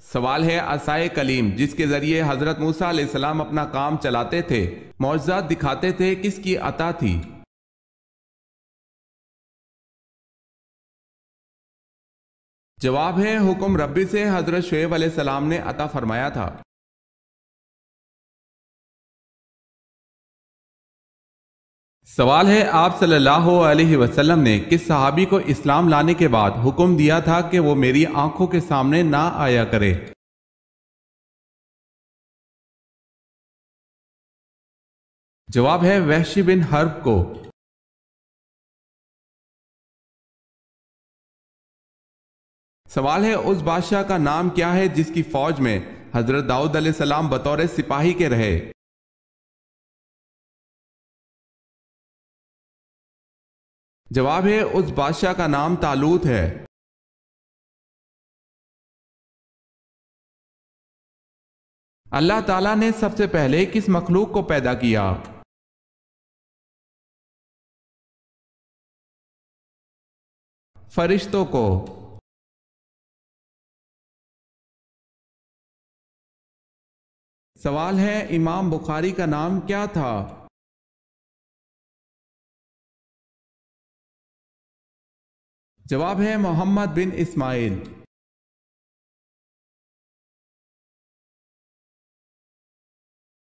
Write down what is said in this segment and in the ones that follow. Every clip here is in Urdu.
سوال ہے عصائے کلیم جس کے ذریعے حضرت موسیٰ علیہ السلام اپنا کام چلاتے تھے، معجزات دکھاتے تھے، کس کی عطا تھی؟ جواب ہے حکم ربی سے حضرت شعیب علیہ السلام نے عطا فرمایا تھا۔ سوال ہے آپ صلی اللہ علیہ وسلم نے کس صحابی کو اسلام لانے کے بعد حکم دیا تھا کہ وہ میری آنکھوں کے سامنے نہ آیا کرے؟ جواب ہے وحشی بن حرب کو۔ سوال ہے اس بادشاہ کا نام کیا ہے جس کی فوج میں حضرت داؤد علیہ السلام بطور سپاہی کے رہے؟ جواب ہے اس بادشاہ کا نام طالوت ہے۔ اللہ تعالیٰ نے سب سے پہلے کس مخلوق کو پیدا کیا؟ فرشتوں کو۔ سوال ہے امام بخاری کا نام کیا تھا؟ جواب ہے محمد بن اسماعیل۔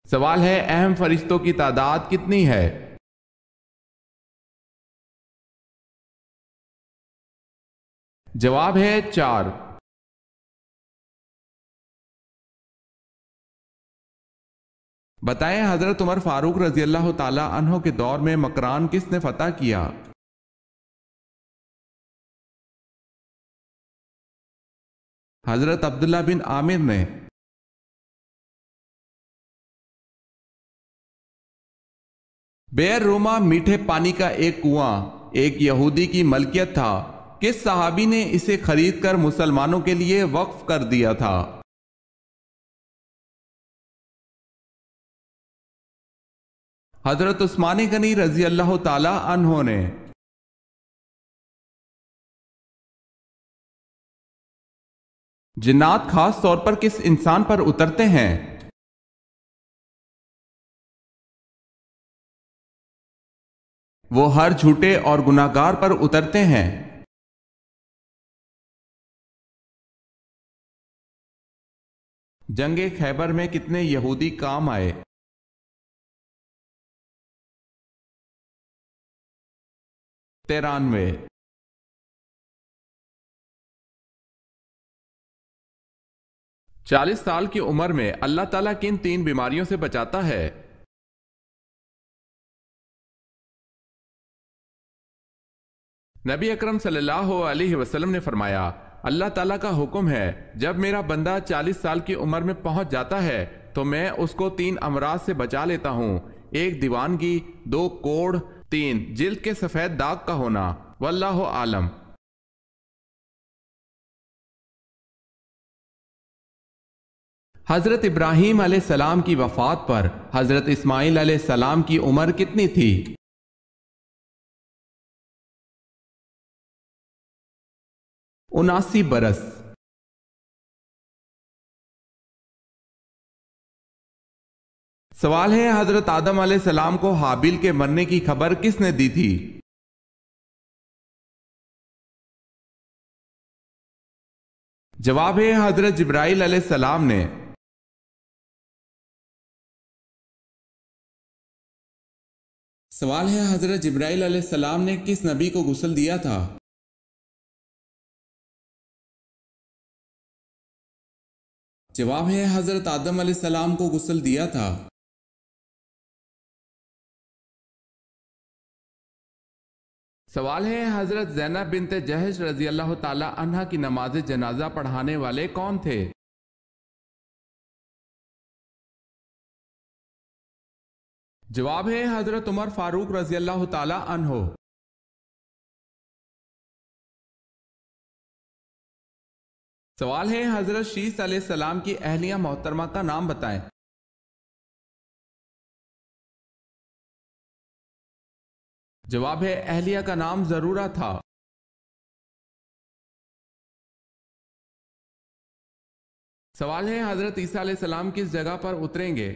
سوال ہے اہم فرشتوں کی تعداد کتنی ہے؟ جواب ہے 4۔ بتائیں حضرت عمر فاروق رضی اللہ تعالی عنہ کے دور میں مکران کس نے فتح کیا؟ حضرت عبداللہ بن عامر نے۔ بئر روما میٹھے پانی کا ایک کنواں ایک یہودی کی ملکیت تھا، کس صحابی نے اسے خرید کر مسلمانوں کے لیے وقف کر دیا تھا؟ حضرت عثمان غنی رضی اللہ تعالی عنہ نے۔ جنات خاص طور پر کس انسان پر اترتے ہیں؟ وہ ہر جھوٹے اور گناہگار پر اترتے ہیں۔ جنگ خیبر میں کتنے یہودی کام آئے؟ 93۔ 40 سال کی عمر میں اللہ تعالیٰ کن 3 بیماریوں سے بچاتا ہے؟ نبی اکرم صلی اللہ علیہ وسلم نے فرمایا اللہ تعالیٰ کا حکم ہے جب میرا بندہ 40 سال کی عمر میں پہنچ جاتا ہے تو میں اس کو 3 امراض سے بچا لیتا ہوں، 1 دیوانگی، 2 کوڑ، 3 جلد کے سفید داغ کا ہونا۔ واللہ عالم۔ حضرت ابراہیم علیہ السلام کی وفات پر حضرت اسماعیل علیہ السلام کی عمر کتنی تھی؟ 79 برس۔ سوال ہے حضرت آدم علیہ السلام کو حابیل کے مرنے کی خبر کس نے دی تھی؟ جواب ہے حضرت جبرائیل علیہ السلام نے۔ سوال ہے حضرت جبرائیل علیہ السلام نے کس نبی کو غسل دیا تھا؟ جواب ہے حضرت آدم علیہ السلام کو غسل دیا تھا۔ سوال ہے حضرت زینب بنت جہش رضی اللہ تعالی عنہ کی نماز جنازہ پڑھانے والے کون تھے؟ جواب ہے حضرت عمر فاروق رضی اللہ تعالی عنہ۔ سوال ہے حضرت شیس علیہ السلام کی اہلیہ محترمہ کا نام بتائیں۔ جواب ہے اہلیہ کا نام ضرورہ تھا۔ سوال ہے حضرت عیسیٰ علیہ السلام کس جگہ پر اتریں گے؟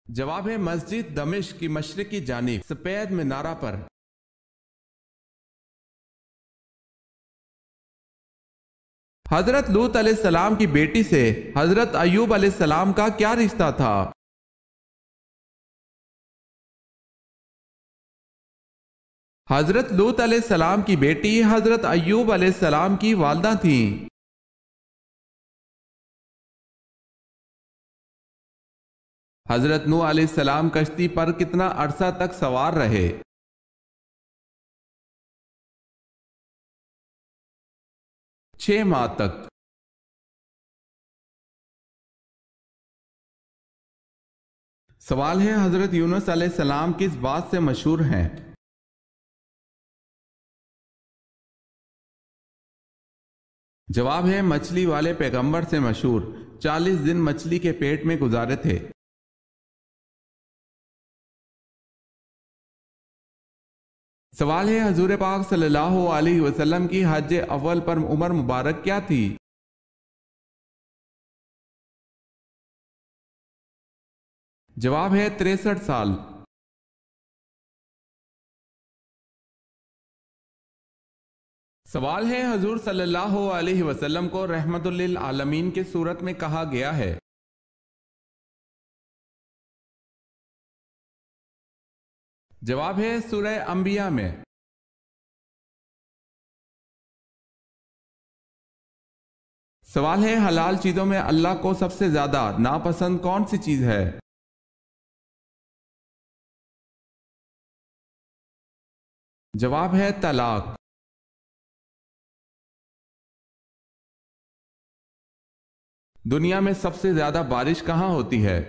جواب ہے مسجد دمشق کی مشرقی جانب سفید مینارہ پر۔ حضرت لوط علیہ السلام کی بیٹی سے حضرت ایوب علیہ السلام کا کیا رشتہ تھا؟ حضرت لوط علیہ السلام کی بیٹی حضرت ایوب علیہ السلام کی والدہ تھیں۔ حضرت نوح علیہ السلام کشتی پر کتنا عرصہ تک سوار رہے؟ 6 ماہ تک۔ سوال ہے حضرت یونس علیہ السلام کس بات سے مشہور ہیں؟ جواب ہے مچھلی والے پیغمبر سے مشہور، 40 دن مچھلی کے پیٹ میں گزارے تھے۔ سوال ہے حضور پاک صلی اللہ علیہ وسلم کی حج اول پر عمر مبارک کیا تھی؟ جواب ہے 63 سال۔ سوال ہے حضور صلی اللہ علیہ وسلم کو رحمت للعالمین کے صورت میں کہا گیا ہے؟ جواب ہے سورہ انبیاء میں۔ سوال ہے حلال چیزوں میں اللہ کو سب سے زیادہ ناپسند کون سی چیز ہے؟ جواب ہے طلاق۔ دنیا میں سب سے زیادہ بارش کہاں ہوتی ہے؟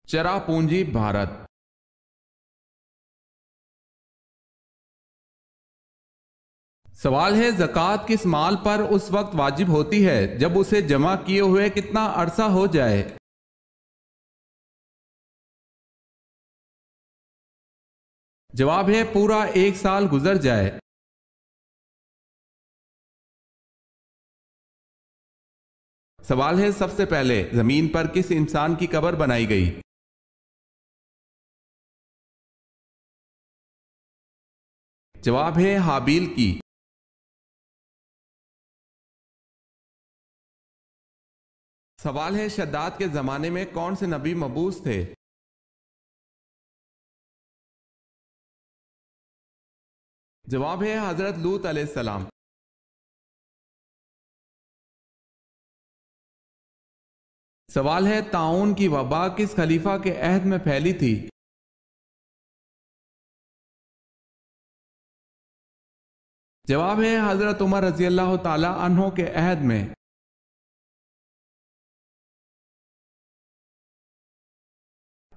چرا پونجی بھارت۔ سوال ہے زکوٰۃ کس مال پر اس وقت واجب ہوتی ہے جب اسے جمع کیے ہوئے کتنا عرصہ ہو جائے؟ جواب ہے پورا 1 سال گزر جائے۔ سوال ہے سب سے پہلے زمین پر کس انسان کی قبر بنائی گئی؟ جواب ہے حابیل کی۔ سوال ہے شداد کے زمانے میں کون سے نبی مبعوث تھے؟ جواب ہے حضرت لوط علیہ السلام۔ سوال ہے طاعون کی وبا کس خلیفہ کے عہد میں پھیلی تھی؟ جواب ہے حضرت عمر رضی اللہ تعالی عنہ کے عہد میں۔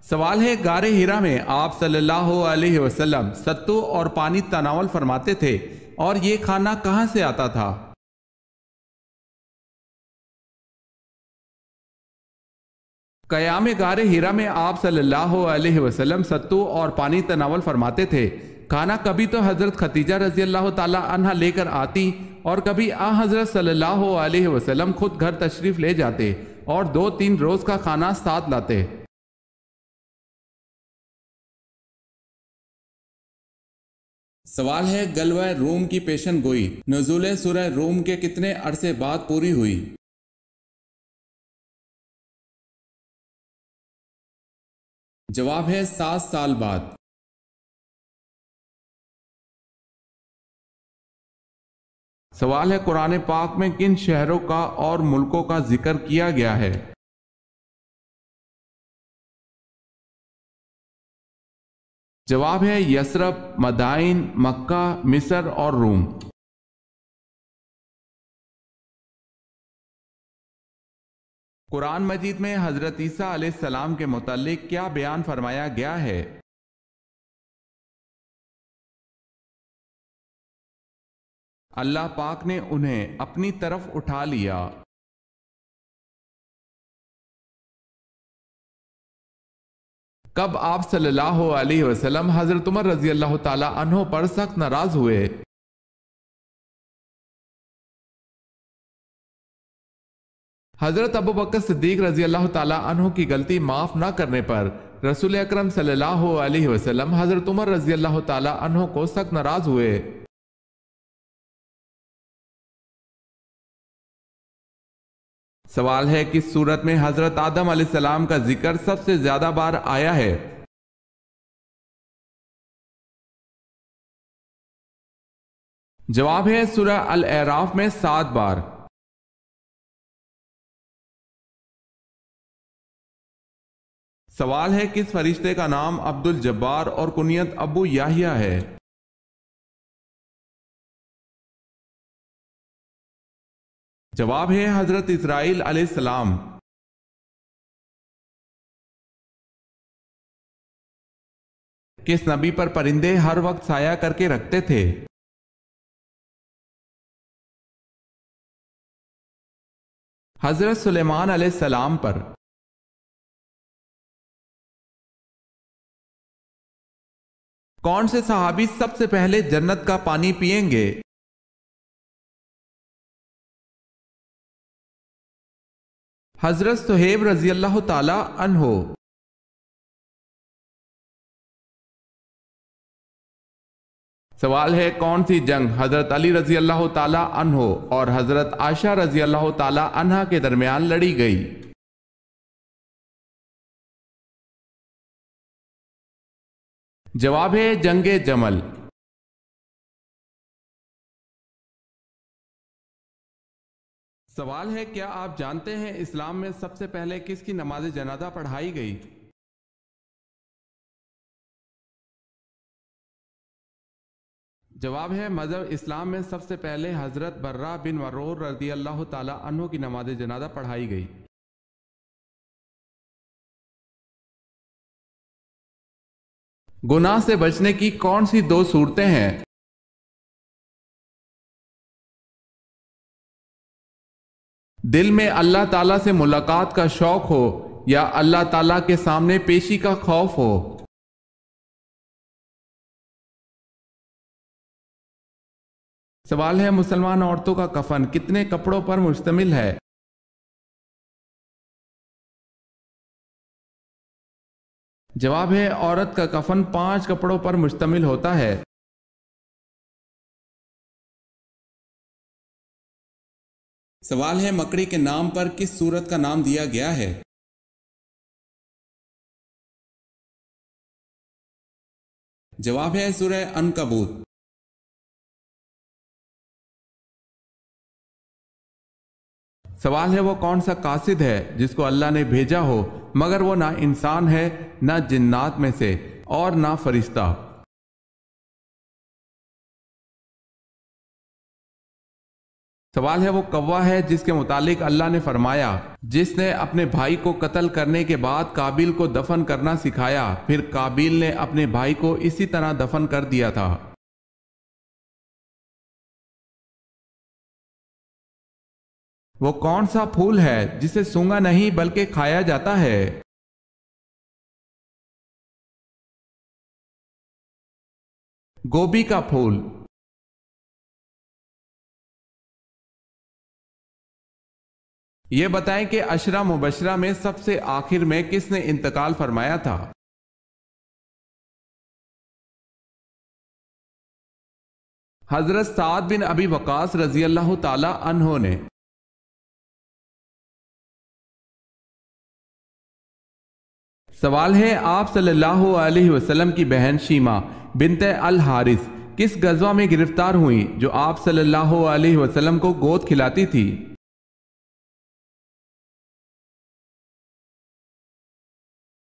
سوال ہے غار ہرا میں آپ صلی اللہ علیہ وسلم ستو اور پانی تناول فرماتے تھے اور یہ کھانا کہاں سے آتا تھا؟ قیام غار ہرا میں آپ صلی اللہ علیہ وسلم ستو اور پانی تناول فرماتے تھے۔ کھانا کبھی تو حضرت خدیجہ رضی اللہ تعالی عنہ لے کر آتی اور کبھی حضرت صلی اللہ علیہ وسلم خود گھر تشریف لے جاتے اور 2-3 روز کا کھانا ساتھ لاتے۔ سوال ہے غزوہ روم کی پیشن گوئی نزول سورہ روم کے کتنے عرصے بعد پوری ہوئی؟ جواب ہے 7 سال بعد۔ سوال ہے قرآن پاک میں کن شہروں کا اور ملکوں کا ذکر کیا گیا ہے؟ جواب ہے یثرب، مدائن، مکہ، مصر اور روم۔ قرآن مجید میں حضرت عیسیٰ علیہ السلام کے متعلق کیا بیان فرمایا گیا ہے؟ اللہ پاک نے انہیں اپنی طرف اٹھا لیا۔ کب آپ صلی اللہ علیہ وسلم حضرت عمر رضی اللہ تعالیٰ عنہ پر سخت ناراض ہوئے؟ حضرت ابو بکر صدیق رضی اللہ تعالیٰ عنہ کی غلطی معاف نہ کرنے پر رسول اکرم صلی اللہ علیہ وسلم حضرت عمر رضی اللہ تعالیٰ عنہ کو سخت ناراض ہوئے۔ سوال ہے کس سورت میں حضرت آدم علیہ السلام کا ذکر سب سے زیادہ بار آیا ہے؟ جواب ہے سورہ الاعراف میں 7 بار۔ سوال ہے کس فرشتے کا نام عبد الجبار اور کنیت ابو یحییٰ ہے؟ جواب ہے حضرت اسرائیل علیہ السلام۔ کس نبی پر پرندے ہر وقت سایہ کر کے رکھتے تھے؟ حضرت سلیمان علیہ السلام پر۔ کون سے صحابی سب سے پہلے جنت کا پانی پئیں گے؟ حضرت صہیب رضی اللہ تعالی عنہ۔ سوال ہے کون سی جنگ حضرت علی رضی اللہ تعالی عنہ اور حضرت عائشہ رضی اللہ تعالی عنہا کے درمیان لڑی گئی؟ جواب ہے جنگ جمل۔ سوال ہے کیا آپ جانتے ہیں اسلام میں سب سے پہلے کس کی نماز جنازہ پڑھائی گئی؟ جواب ہے مذہب اسلام میں سب سے پہلے حضرت برہ بن معرور رضی اللہ تعالی عنہ کی نماز جنازہ پڑھائی گئی۔ گناہ سے بچنے کی کون سی 2 صورتیں ہیں؟ دل میں اللہ تعالیٰ سے ملاقات کا شوق ہو یا اللہ تعالیٰ کے سامنے پیشی کا خوف ہو؟ سوال ہے مسلمان عورتوں کا کفن کتنے کپڑوں پر مشتمل ہے؟ جواب ہے عورت کا کفن 5 کپڑوں پر مشتمل ہوتا ہے۔ سوال ہے مکڑی کے نام پر کس سورت کا نام دیا گیا ہے؟ جواب ہے سورہ عنکبوت۔ سوال ہے وہ کون سا قاصد ہے جس کو اللہ نے بھیجا ہو مگر وہ نہ انسان ہے نہ جنات میں سے اور نہ فرشتہ؟ سوال ہے وہ کوا ہے جس کے متعلق اللہ نے فرمایا جس نے اپنے بھائی کو قتل کرنے کے بعد قابیل کو دفن کرنا سکھایا پھر قابیل نے اپنے بھائی کو اسی طرح دفن کر دیا تھا۔ وہ کون سا پھول ہے جسے سونگا نہیں بلکہ کھایا جاتا ہے؟ گوبھی کا پھول۔ یہ بتائیں کہ عشرہ مبشرہ میں سب سے آخر میں کس نے انتقال فرمایا تھا؟ حضرت سعد بن ابی وقاص رضی اللہ تعالی عنہ نے۔ سوال ہے آپ صلی اللہ علیہ وسلم کی بہن شیمہ بنت الحارث کس غزوہ میں گرفتار ہوئی جو آپ صلی اللہ علیہ وسلم کو گود کھلاتی تھی؟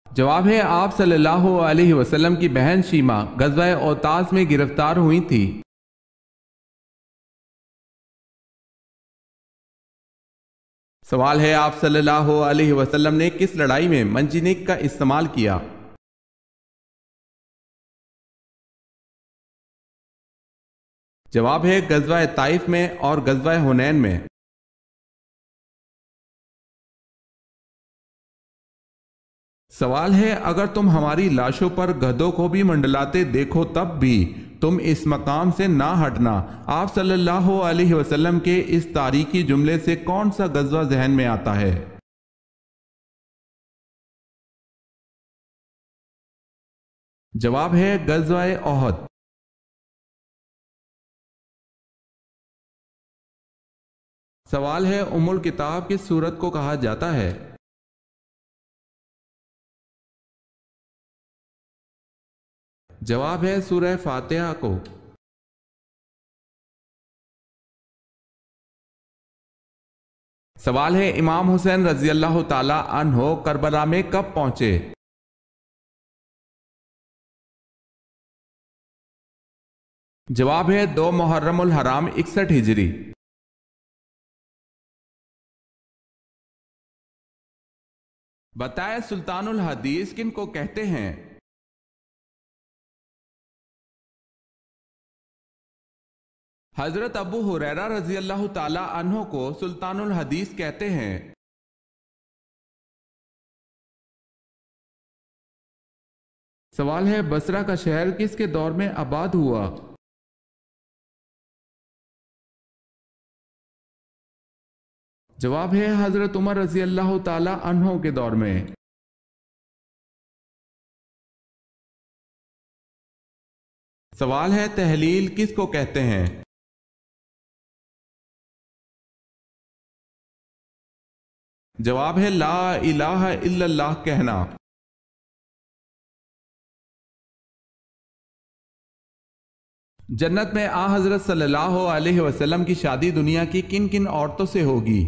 جواب ہے آپ صلی اللہ علیہ وسلم کی بہن شیمہ غزوہ اوتاس میں گرفتار ہوئی تھی۔ سوال ہے آپ صلی اللہ علیہ وسلم نے کس لڑائی میں منجنیق کا استعمال کیا؟ جواب ہے غزوہ طائف میں اور غزوہ حنین میں۔ سوال ہے اگر تم ہماری لاشوں پر گدھوں کو بھی منڈلاتے دیکھو تب بھی تم اس مقام سے نہ ہٹنا۔ آپ صلی اللہ علیہ وسلم کے اس تاریخی جملے سے کون سا غزوہ ذہن میں آتا ہے؟ جواب ہے غزوہ احد۔ سوال ہے ام الکتاب کس سورت کو کہا جاتا ہے؟ جواب ہے سورہ فاتحہ کو۔ سوال ہے امام حسین رضی اللہ تعالی عنہ کربلا میں کب پہنچے؟ جواب ہے 2 محرم الحرام 61 ہجری۔ بتائیں سلطان الحدیث کن کو کہتے ہیں؟ حضرت ابو ہریرہ رضی اللہ تعالی عنہ کو سلطان الحدیث کہتے ہیں۔ سوال ہے بصرہ کا شہر کس کے دور میں آباد ہوا؟ جواب ہے حضرت عمر رضی اللہ تعالی عنہ کے دور میں۔ سوال ہے تحلیل کس کو کہتے ہیں؟ جواب ہے لا الہ الا اللہ کہنا۔ جنت میں آن حضرت صلی اللہ علیہ وسلم کی شادی دنیا کی کن کن عورتوں سے ہوگی؟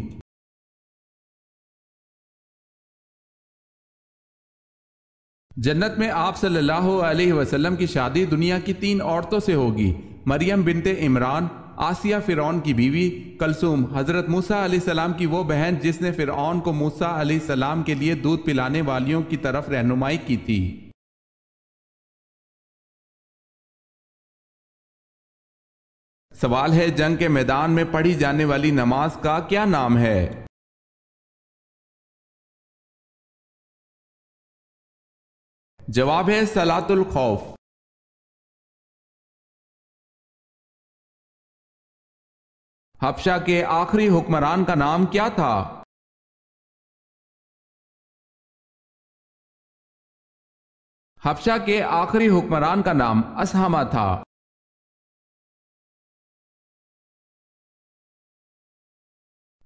جنت میں آپ صلی اللہ علیہ وسلم کی شادی دنیا کی 3 عورتوں سے ہوگی: مریم بنت عمران، آسیہ فرعون کی بیوی، کلثوم حضرت موسیٰ علیہ السلام کی وہ بہن جس نے فرعون کو موسیٰ علیہ السلام کے لیے دودھ پلانے والیوں کی طرف رہنمائی کی تھی۔ سوال ہے جنگ کے میدان میں پڑھی جانے والی نماز کا کیا نام ہے؟ جواب ہے صلاۃ الخوف۔ حبشہ کے آخری حکمران کا نام کیا تھا؟ حبشہ کے آخری حکمران کا نام اسہمہ تھا۔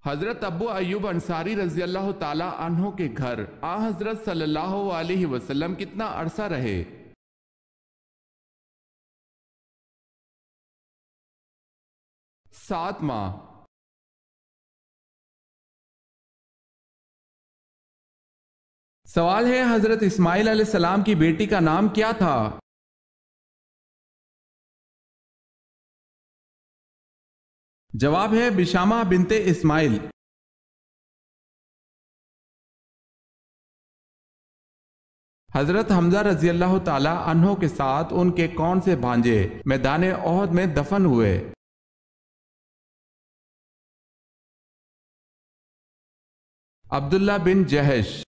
حضرت ابو ایوب انصاری رضی اللہ تعالی عنہ کے گھر آن حضرت صلی اللہ علیہ وسلم کتنا عرصہ رہے؟ سات ماہ۔ سوال ہے حضرت اسماعیل علیہ السلام کی بیٹی کا نام کیا تھا؟ جواب ہے بشامہ بنت اسماعیل۔ حضرت حمزہ رضی اللہ تعالی عنہ کے ساتھ ان کے کون سے بھانجے میدان احد میں دفن ہوئے؟ عبداللہ بن جہش۔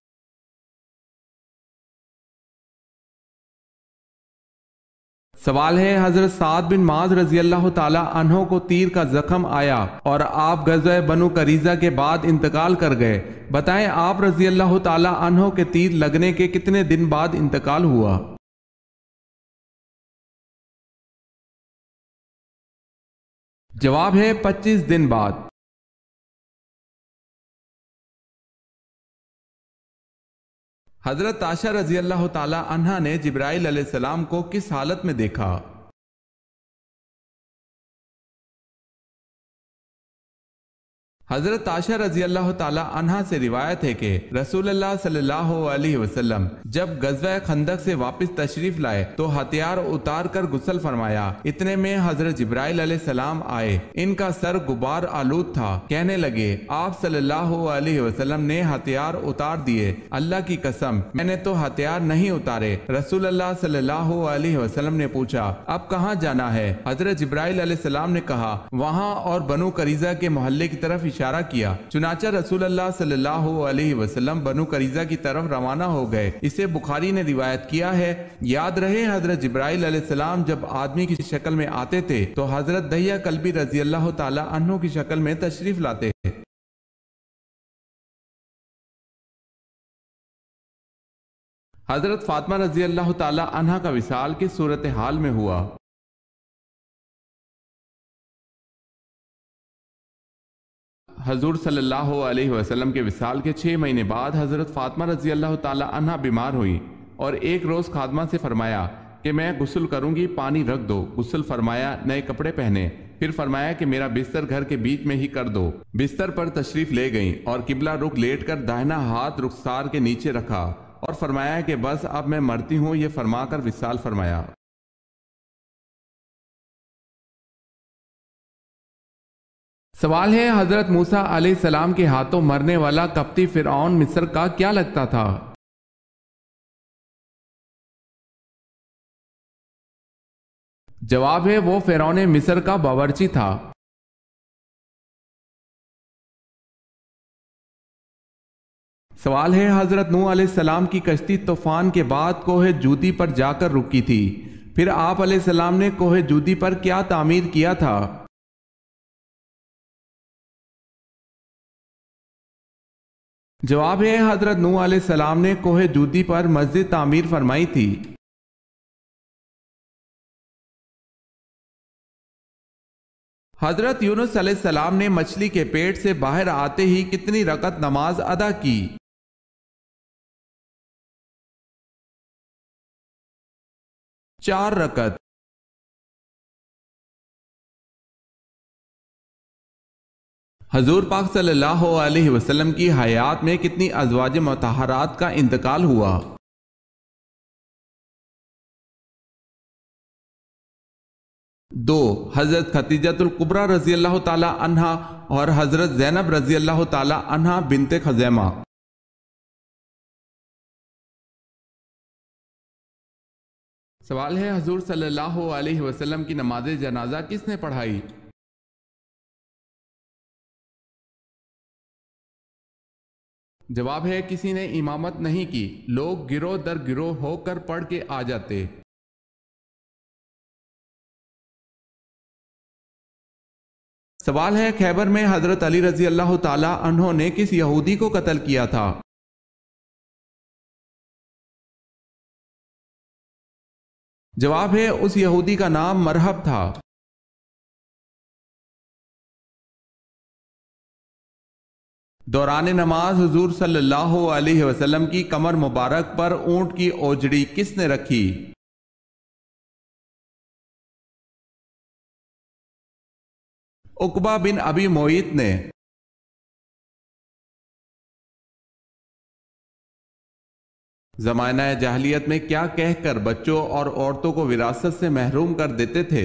سوال ہے حضرت سعد بن معاذ رضی اللہ تعالی عنہ کو تیر کا زخم آیا اور آپ غزوہ بنو قریظہ کے بعد انتقال کر گئے، بتائیں آپ رضی اللہ تعالی عنہ کے تیر لگنے کے کتنے دن بعد انتقال ہوا؟ جواب ہے 25 دن بعد۔ حضرت عائشہ رضی اللہ تعالی عنہا نے جبرائیل علیہ السلام کو کس حالت میں دیکھا؟ حضرت عائشہ رضی اللہ تعالی عنہا سے روایت ہے کہ رسول اللہ صلی اللہ علیہ وسلم جب غزوہ خندق سے واپس تشریف لائے تو ہتھیار اتار کر غسل فرمایا۔ اتنے میں حضرت جبرائیل علیہ السلام آئے، ان کا سر غبار آلود تھا، کہنے لگے آپ صلی اللہ علیہ وسلم نے ہتھیار اتار دیے، اللہ کی قسم میں نے تو ہتھیار نہیں اتارے۔ رسول اللہ صلی اللہ علیہ وسلم نے پوچھا اب کہاں جانا ہے؟ حضرت جبرائیل علیہ السلام نے کہا وہاں اور بنو قریظہ کے محلے کی طرف اشارہ کیا۔ چنانچہ رسول اللہ صلی اللہ علیہ وسلم بنو قریظہ کی طرف روانہ ہو گئے۔ اسے بخاری نے روایت کیا ہے۔ یاد رہے حضرت جبرائیل علیہ السلام جب آدمی کی شکل میں آتے تھے تو حضرت دحیہ کلبی رضی اللہ تعالی عنہ کی شکل میں تشریف لاتے تھے۔ حضرت فاطمہ رضی اللہ تعالی عنہ کا وصال کس صورتحال میں ہوا؟ حضور صلی اللہ علیہ وسلم کے وصال کے 6 مہینے بعد حضرت فاطمہ رضی اللہ تعالی عنہ بیمار ہوئی اور ایک روز خادمہ سے فرمایا کہ میں غسل کروں گی، پانی رکھ دو۔ غسل فرمایا، نئے کپڑے پہنے، پھر فرمایا کہ میرا بستر گھر کے بیچ میں ہی کر دو۔ بستر پر تشریف لے گئیں اور قبلہ رخ لیٹ کر داہنا ہاتھ رخسار کے نیچے رکھا اور فرمایا کہ بس اب میں مرتی ہوں، یہ فرما کر وصال فرمایا۔ سوال ہے، حضرت موسیٰ علیہ السلام کے ہاتھوں مرنے والا قبطی فرعون مصر کا کیا لگتا تھا؟ جواب ہے، وہ فرعون مصر کا باورچی تھا۔ سوال ہے، حضرت نوح علیہ السلام کی کشتی طوفان کے بعد کوہ جودی پر جا کر رکی تھی، پھر آپ علیہ السلام نے کوہ جودی پر کیا تعمیر کیا تھا؟ جواب ہے، حضرت نوح علیہ السلام نے کوہ جودی پر مسجد تعمیر فرمائی تھی۔ حضرت یونس علیہ السلام نے مچھلی کے پیٹ سے باہر آتے ہی کتنی رکعت نماز ادا کی؟ 4 رکعت۔ حضور پاک صلی اللہ علیہ وسلم کی حیات میں کتنی ازواج مطہرات کا انتقال ہوا؟ 2۔ حضرت خدیجہ الکبریٰ رضی اللہ تعالی عنہا اور حضرت زینب رضی اللہ تعالی عنہا بنت خزیمہ۔ سوال ہے، حضور صلی اللہ علیہ وسلم کی نماز جنازہ کس نے پڑھائی؟ جواب ہے، کسی نے امامت نہیں کی، لوگ گروہ در گروہ ہو کر پڑھ کے آ جاتے۔ سوال ہے، خیبر میں حضرت علی رضی اللہ تعالی عنہ نے کس یہودی کو قتل کیا تھا؟ جواب ہے، اس یہودی کا نام مرحب تھا۔ دوران نماز حضور صلی اللہ علیہ وسلم کی کمر مبارک پر اونٹ کی اوجڑی کس نے رکھی؟ عقبہ بن ابی معیط نے۔ زمانہ جاہلیت میں کیا کہہ کر بچوں اور عورتوں کو وراثت سے محروم کر دیتے تھے؟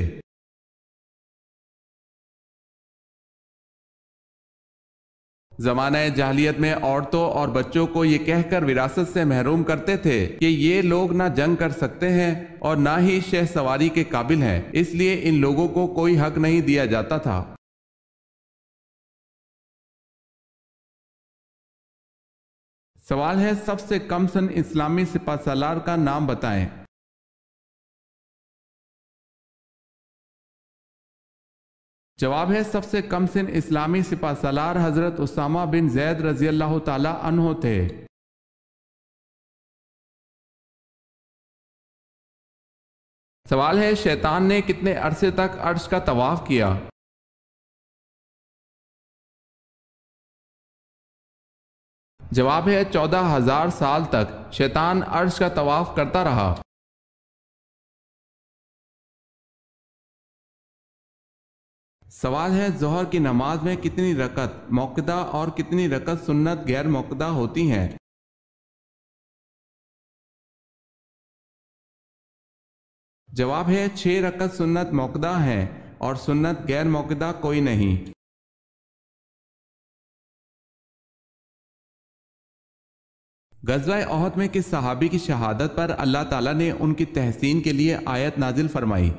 زمانہ جاہلیت میں عورتوں اور بچوں کو یہ کہہ کر وراثت سے محروم کرتے تھے کہ یہ لوگ نہ جنگ کر سکتے ہیں اور نہ ہی شہ سواری کے قابل ہیں، اس لیے ان لوگوں کو کوئی حق نہیں دیا جاتا تھا۔ سوال ہے، سب سے کم سن اسلامی سپہ سالار کا نام بتائیں۔ جواب ہے، سب سے کم سن اسلامی سپہ سالار حضرت اسامہ بن زید رضی اللہ تعالی عنہ تھے۔ سوال ہے، شیطان نے کتنے عرصے تک عرش کا طواف کیا؟ جواب ہے، 14,000 سال تک شیطان عرش کا طواف کرتا رہا۔ سوال ہے، ظہر کی نماز میں کتنی رکعت موقدہ اور کتنی رکعت سنت غیر موقدہ ہوتی ہیں؟ جواب ہے، 6 رکعت سنت موقدہ ہیں اور سنت غیر موقدہ کوئی نہیں۔ غزوہ احد میں کس صحابی کی شہادت پر اللہ تعالیٰ نے ان کی تحسین کے لیے آیت نازل فرمائی؟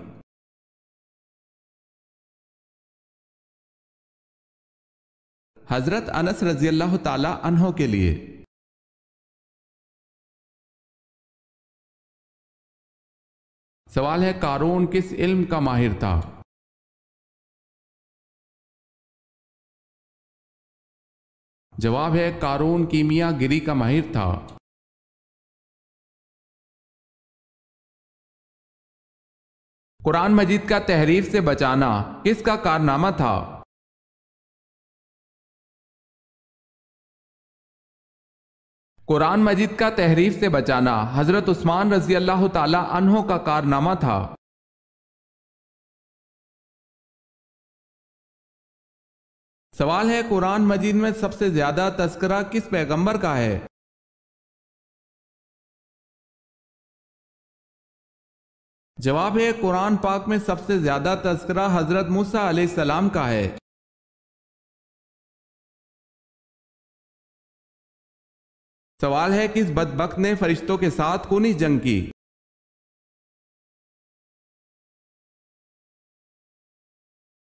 حضرت انس رضی اللہ تعالی عنہ کے لیے۔ سوال ہے قارون کس علم کا ماہر تھا؟ جواب ہے قارون کیمیا گری کا ماہر تھا۔ قرآن مجید کا تحریف سے بچانا کس کا کارنامہ تھا؟ قرآن مجید کا تحریف سے بچانا حضرت عثمان رضی اللہ تعالی عنہ کا کارنامہ تھا۔ سوال ہے قرآن مجید میں سب سے زیادہ تذکرہ کس پیغمبر کا ہے؟ جواب ہے قرآن پاک میں سب سے زیادہ تذکرہ حضرت موسیٰ علیہ السلام کا ہے۔ سوال ہے کس بدبخت نے فرشتوں کے ساتھ خونی جنگ کی؟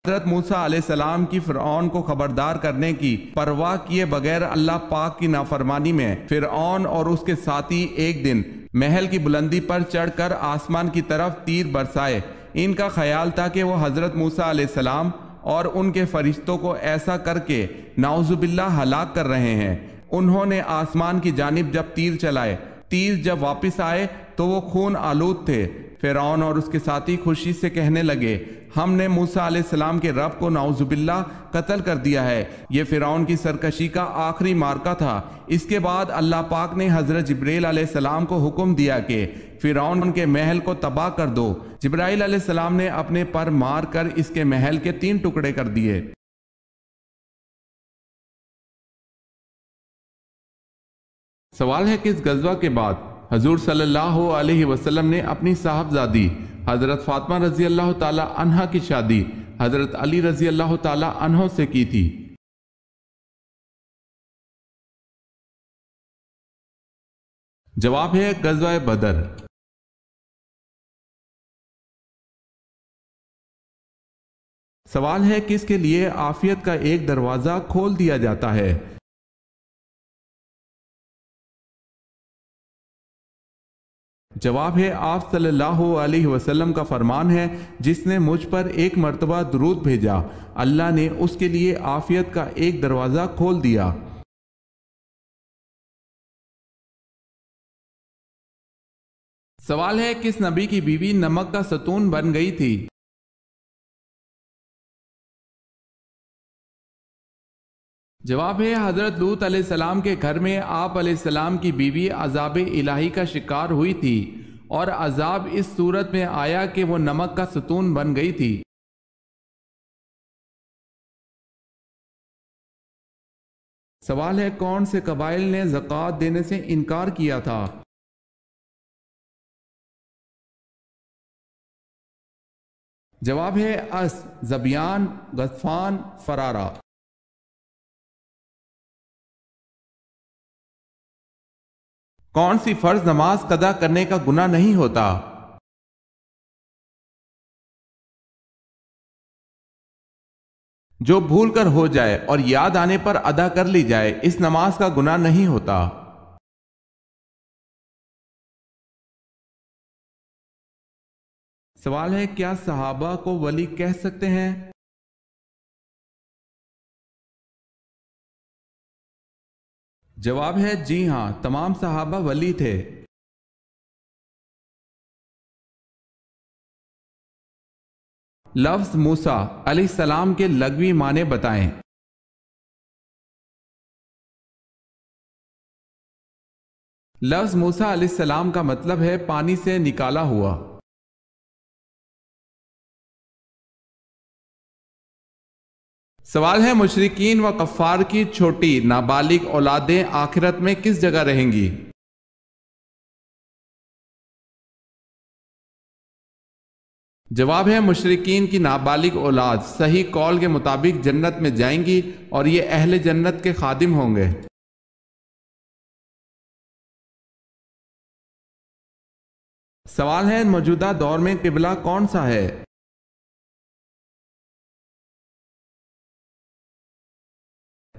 حضرت موسیٰ علیہ السلام کی فرعون کو خبردار کرنے کی پرواہ کیے بغیر اللہ پاک کی نافرمانی میں فرعون اور اس کے ساتھی ایک دن محل کی بلندی پر چڑھ کر آسمان کی طرف تیر برسائے۔ ان کا خیال تھا کہ وہ حضرت موسیٰ علیہ السلام اور ان کے فرشتوں کو ایسا کر کے نعوذ باللہ ہلاک کر رہے ہیں۔ انہوں نے آسمان کی جانب جب تیر چلائے، تیر جب واپس آئے تو وہ خون آلود تھے۔ فرعون اور اس کے ساتھی خوشی سے کہنے لگے، ہم نے موسیٰ علیہ السلام کے رب کو نعوذ باللہ قتل کر دیا ہے۔ یہ فرعون کی سرکشی کا آخری مارکہ تھا۔ اس کے بعد اللہ پاک نے حضرت جبرائیل علیہ السلام کو حکم دیا کہ فرعون کے محل کو تباہ کر دو۔ جبرائیل علیہ السلام نے اپنے پر مار کر اس کے محل کے 3 ٹکڑے کر دیے۔ سوال ہے کس غزوہ کے بعد حضور صلی اللہ علیہ وسلم نے اپنی صاحبزادی حضرت فاطمہ رضی اللہ تعالی عنہ کی شادی حضرت علی رضی اللہ تعالی عنہ سے کی تھی؟ جواب ہے غزوہ بدر۔ سوال ہے کس کے لیے عافیت کا ایک دروازہ کھول دیا جاتا ہے؟ جواب ہے آپ صلی اللہ علیہ وسلم کا فرمان ہے، جس نے مجھ پر ایک مرتبہ درود بھیجا اللہ نے اس کے لیے عافیت کا ایک دروازہ کھول دیا۔ سوال ہے کس نبی کی بیوی نمک کا ستون بن گئی تھی؟ جواب ہے حضرت لوط علیہ السلام کے گھر میں آپ علیہ السلام کی بیوی عذاب الہی کا شکار ہوئی تھی اور عذاب اس صورت میں آیا کہ وہ نمک کا ستون بن گئی تھی۔ سوال ہے کون سے قبائل نے زکوٰۃ دینے سے انکار کیا تھا؟ جواب ہے اس، ذبیان، غطفان، فرارہ۔ کون سی فرض نماز قضا کرنے کا گناہ نہیں ہوتا؟ جو بھول کر ہو جائے اور یاد آنے پر ادا کر لی جائے، اس نماز کا گناہ نہیں ہوتا۔ سوال ہے کیا صحابہ کو ولی کہہ سکتے ہیں؟ جواب ہے جی ہاں، تمام صحابہ ولی تھے۔ لفظ موسیٰ علیہ السلام کے لغوی معنی بتائیں۔ لفظ موسیٰ علیہ السلام کا مطلب ہے پانی سے نکالا ہوا۔ سوال ہے مشرکین و کفار کی چھوٹی نابالغ اولادیں آخرت میں کس جگہ رہیں گی؟ جواب ہے مشرکین کی نابالغ اولاد صحیح قول کے مطابق جنت میں جائیں گی اور یہ اہل جنت کے خادم ہوں گے۔ سوال ہے موجودہ دور میں قبلہ کون سا ہے؟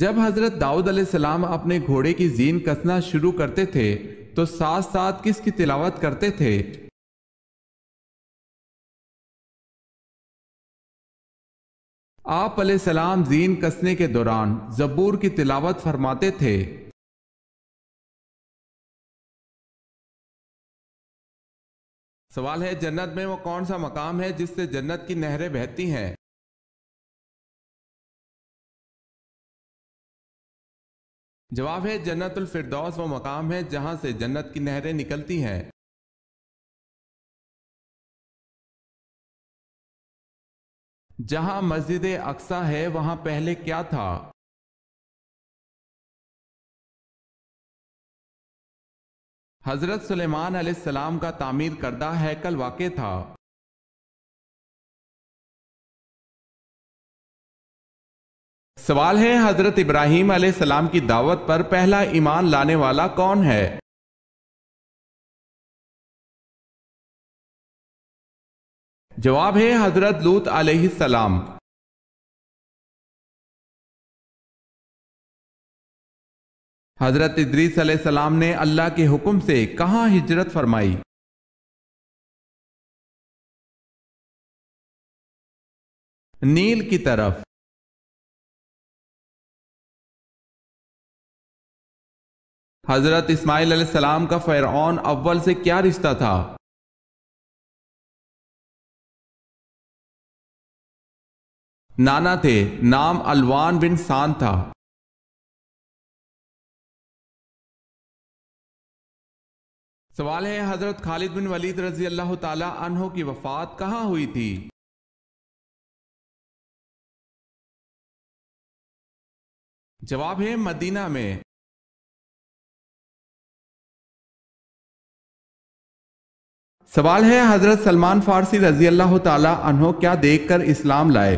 جب حضرت داؤد علیہ السلام اپنے گھوڑے کی زین کسنا شروع کرتے تھے تو ساتھ ساتھ کس کی تلاوت کرتے تھے؟ آپ علیہ السلام زین کسنے کے دوران زبور کی تلاوت فرماتے تھے۔ سوال ہے، جنت میں وہ کون سا مقام ہے جس سے جنت کی نہریں بہتی ہیں؟ جواب ہے جنت الفردوس وہ مقام ہے جہاں سے جنت کی نہریں نکلتی ہیں۔ جہاں مسجد اقصی ہے وہاں پہلے کیا تھا؟ حضرت سلیمان علیہ السلام کا تعمیر کردہ ہیکل واقع تھا۔ سوال ہے، حضرت ابراہیم علیہ السلام کی دعوت پر پہلا ایمان لانے والا کون ہے؟ جواب ہے حضرت لوط علیہ السلام۔ حضرت ادریس علیہ السلام نے اللہ کے حکم سے کہاں ہجرت فرمائی؟ نیل کی طرف۔ حضرت اسماعیل علیہ السلام کا فرعون اول سے کیا رشتہ تھا؟ نانا تھے، نام الوان بن سان تھا۔ سوال ہے، حضرت خالد بن ولید رضی اللہ تعالی عنہ کی وفات کہاں ہوئی تھی؟ جواب ہے مدینہ میں۔ سوال ہے، حضرت سلمان فارسی رضی اللہ تعالی عنہ کیا دیکھ کر اسلام لائے؟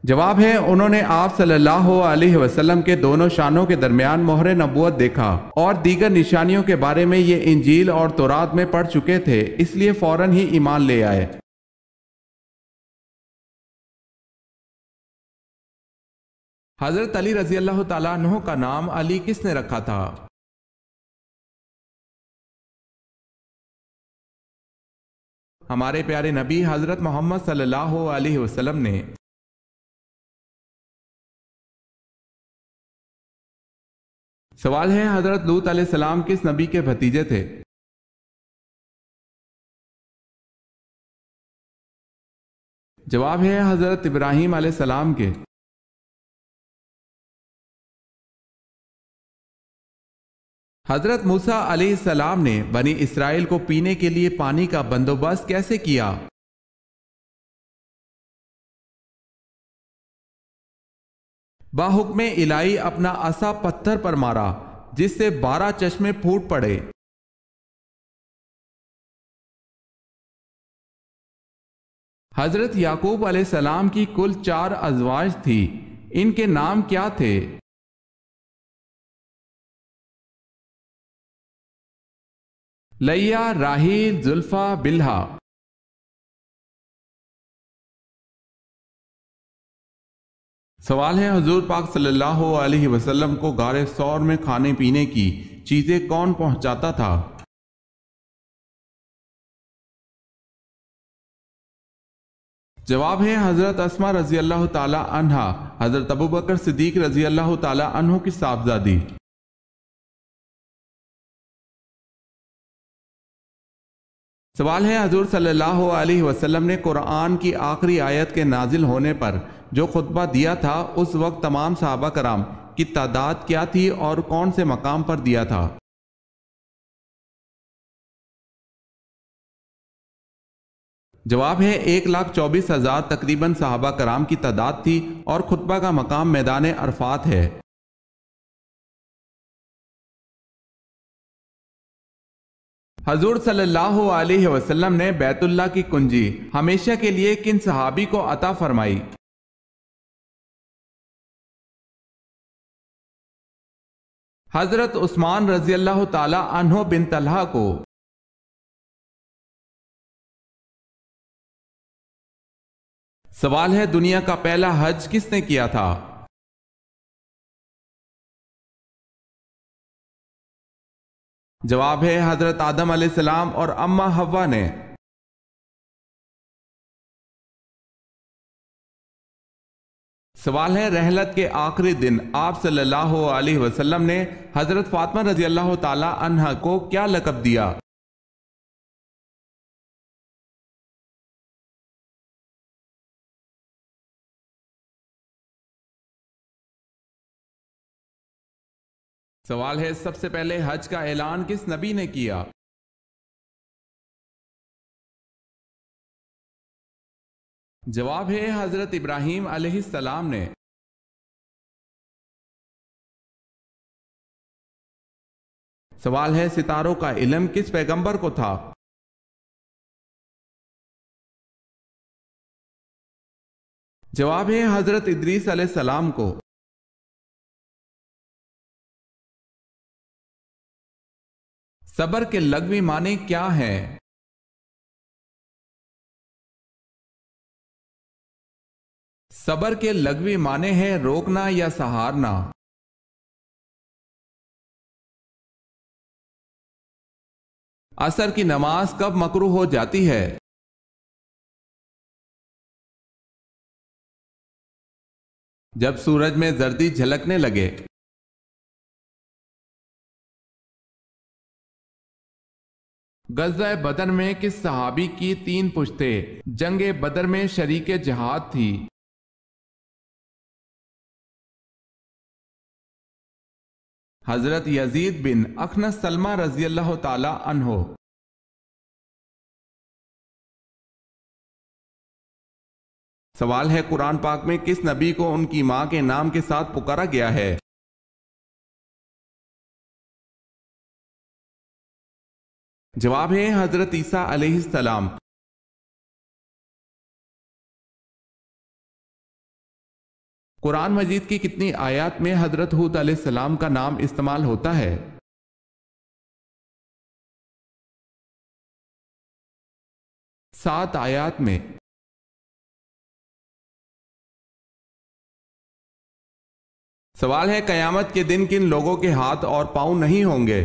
جواب ہے انہوں نے آپ صلی اللہ علیہ وسلم کے دونوں شانوں کے درمیان مہر نبوت دیکھا اور دیگر نشانیوں کے بارے میں یہ انجیل اور تورات میں پڑھ چکے تھے، اس لیے فوراً ہی ایمان لے آئے۔ حضرت علی رضی اللہ تعالیٰ عنہ کا نام علی کس نے رکھا تھا؟ ہمارے پیارے نبی حضرت محمد صلی اللہ علیہ وسلم نے۔ سوال ہے، حضرت لوط علیہ السلام کس نبی کے بھتیجے تھے؟ جواب ہے حضرت ابراہیم علیہ السلام کے۔ حضرت موسیٰ علیہ السلام نے بنی اسرائیل کو پینے کے لیے پانی کا بندوبست کیسے کیا؟ باحکم الہی اپنا عصا پتھر پر مارا جس سے 12 چشمے پھوٹ پڑے۔ حضرت یعقوب علیہ السلام کی کل 4 ازواج تھی، ان کے نام کیا تھے؟ لیا، راحیل، زلفا، بلہا۔ سوال ہے، حضور پاک صلی اللہ علیہ وسلم کو غار ثور میں کھانے پینے کی چیزیں کون پہنچاتا تھا؟ جواب ہے حضرت اسماء رضی اللہ تعالی عنہا، حضرت ابوبکر صدیق رضی اللہ تعالی عنہ کی صاحبزادی۔ سوال ہے، حضور صلی اللہ علیہ وسلم نے قرآن کی آخری آیت کے نازل ہونے پر جو خطبہ دیا تھا اس وقت تمام صحابہ کرام کی تعداد کیا تھی اور کون سے مقام پر دیا تھا؟ جواب ہے 1,24,000 تقریباً صحابہ کرام کی تعداد تھی اور خطبہ کا مقام میدان عرفات ہے۔ حضور صلی اللہ علیہ وسلم نے بیت اللہ کی کنجی ہمیشہ کے لیے کن صحابی کو عطا فرمائی؟ حضرت عثمان رضی اللہ تعالی عنہ بن طلحہ کو۔ سوال ہے دنیا کا پہلا حج کس نے کیا تھا؟ جواب ہے حضرت آدم علیہ السلام اور اماں حوا نے۔ سوال ہے رحلت کے آخری دن آپ صلی اللہ علیہ وسلم نے حضرت فاطمہ رضی اللہ تعالی عنہا کو کیا لقب دیا؟ سوال ہے سب سے پہلے حج کا اعلان کس نبی نے کیا؟ جواب ہے حضرت ابراہیم علیہ السلام نے۔ سوال ہے ستاروں کا علم کس پیغمبر کو تھا؟ جواب ہے حضرت ادریس علیہ السلام کو۔ صبر کے لغوی معنی کیا ہیں؟ صبر کے لغوی معنی ہے روکنا یا سہارنا۔ عصر کی نماز کب مکروہ ہو جاتی ہے؟ جب سورج میں زردی جھلکنے لگے۔ غزوہ بدر میں کس صحابی کی 3 پشتیں جنگ بدر میں شریک جہاد تھی؟ حضرت یزید بن اخنس سلمہ رضی اللہ تعالی عنہ۔ سوال ہے قرآن پاک میں کس نبی کو ان کی ماں کے نام کے ساتھ پکارا گیا ہے؟ جواب ہے حضرت عیسیٰ علیہ السلام۔ قرآن مجید کی کتنی آیات میں حضرت ہود علیہ السلام کا نام استعمال ہوتا ہے؟ 7 آیات میں۔ سوال ہے قیامت کے دن کن لوگوں کے ہاتھ اور پاؤں نہیں ہوں گے؟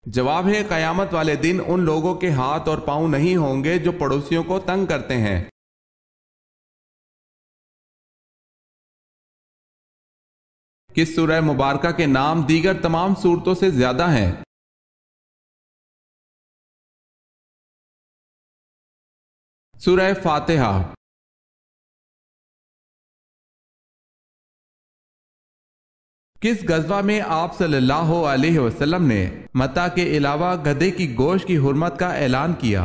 جواب ہے قیامت والے دن ان لوگوں کے ہاتھ اور پاؤں نہیں ہوں گے جو پڑوسیوں کو تنگ کرتے ہیں۔ کس سورہ مبارکہ کے نام دیگر تمام سورتوں سے زیادہ ہیں؟ سورہ فاتحہ۔ کس غزوہ میں آپ صلی اللہ علیہ وسلم نے متاع کے علاوہ گدھے کی گوشت کی حرمت کا اعلان کیا؟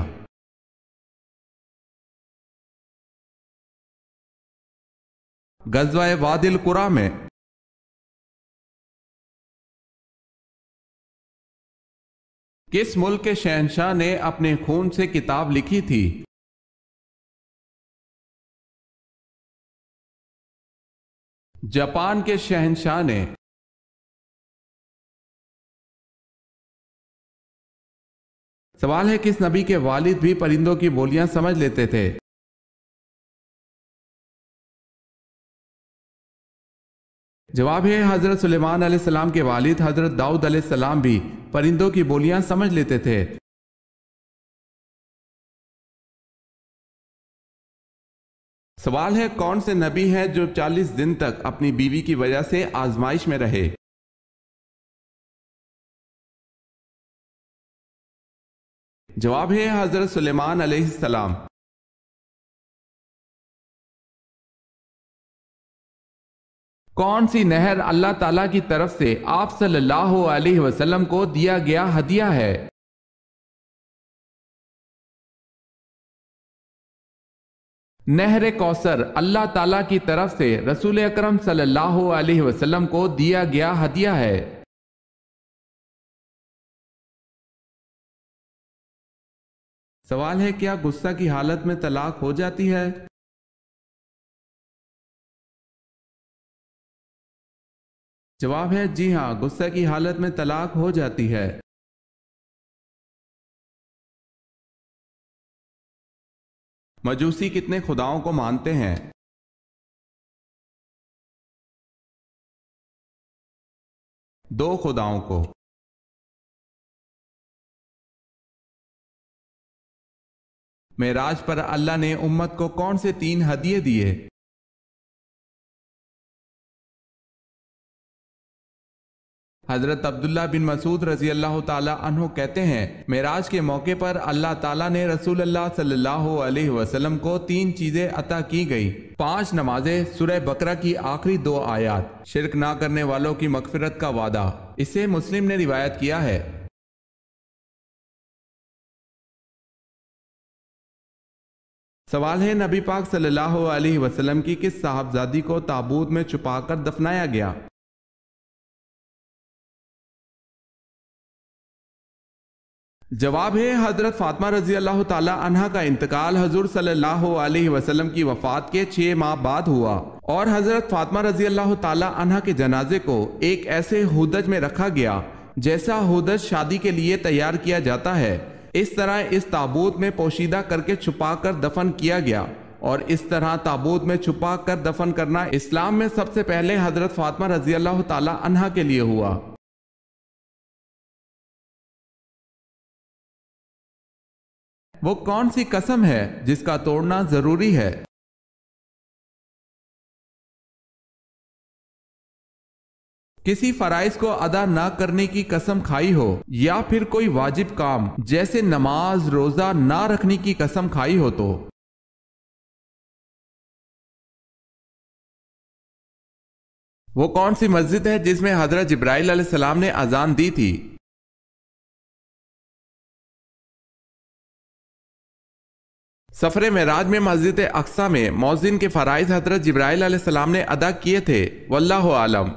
غزوہ وادی القریٰ میں۔ کس ملک کے شہنشاہ نے اپنے خون سے کتاب لکھی تھی؟ جاپان کے شہنشاہ نے۔ سوال ہے کس نبی کے والد بھی پرندوں کی بولیاں سمجھ لیتے تھے؟ جواب ہے حضرت سلیمان علیہ السلام کے والد حضرت داؤد علیہ السلام بھی پرندوں کی بولیاں سمجھ لیتے تھے۔ سوال ہے کون سے نبی ہے جو 40 دن تک اپنی بیوی کی وجہ سے آزمائش میں رہے؟ جواب ہے حضرت سلیمان علیہ السلام۔ کون سی نہر اللہ تعالیٰ کی طرف سے آپ صلی اللہ علیہ وسلم کو دیا گیا ہدیہ ہے؟ نہر کوثر اللہ تعالیٰ کی طرف سے رسول اکرم صلی اللہ علیہ وسلم کو دیا گیا ہدیہ ہے۔ سوال ہے کیا غصہ کی حالت میں طلاق ہو جاتی ہے؟ جواب ہے جی ہاں، غصہ کی حالت میں طلاق ہو جاتی ہے۔ مجوسی کتنے خداؤں کو مانتے ہیں؟ دو خداؤں کو۔ معراج پر اللہ نے امت کو کون سے 3 ہدیے دیے؟ حضرت عبداللہ بن مسعود رضی اللہ تعالی عنہ کہتے ہیں، معراج کے موقع پر اللہ تعالیٰ نے رسول اللہ صلی اللہ علیہ وسلم کو 3 چیزیں عطا کی گئی: 5 نمازیں، سورہ بقرہ کی آخری 2 آیات، شرک نہ کرنے والوں کی مغفرت کا وعدہ۔ اسے مسلم نے روایت کیا ہے۔ سوال ہے، نبی پاک صلی اللہ علیہ وسلم کی کس صاحبزادی کو تابوت میں چھپا کر دفنایا گیا؟ جواب ہے، حضرت فاطمہ رضی اللہ تعالی عنہ کا انتقال حضور صلی اللہ علیہ وسلم کی وفات کے 6 ماہ بعد ہوا، اور حضرت فاطمہ رضی اللہ تعالی عنہ کے جنازے کو ایک ایسے ہودج میں رکھا گیا جیسا ہودج شادی کے لیے تیار کیا جاتا ہے۔ اس طرح اس تابوت میں پوشیدہ کر کے چھپا کر دفن کیا گیا، اور اس طرح تابوت میں چھپا کر دفن کرنا اسلام میں سب سے پہلے حضرت فاطمہ رضی اللہ تعالی عنہ کے لیے ہوا۔ وہ کون سی قسم ہے جس کا توڑنا ضروری ہے؟ کسی فرائض کو ادا نہ کرنے کی قسم کھائی ہو، یا پھر کوئی واجب کام جیسے نماز روزہ نہ رکھنے کی قسم کھائی ہو تو۔ وہ کون سی مسجد ہے جس میں حضرت جبرائیل علیہ السلام نے اذان دی تھی؟ سفر معراج میں مسجد اقصی میں مؤذن کے فرائض حضرت جبرائیل علیہ السلام نے ادا کیے تھے، واللہ عالم۔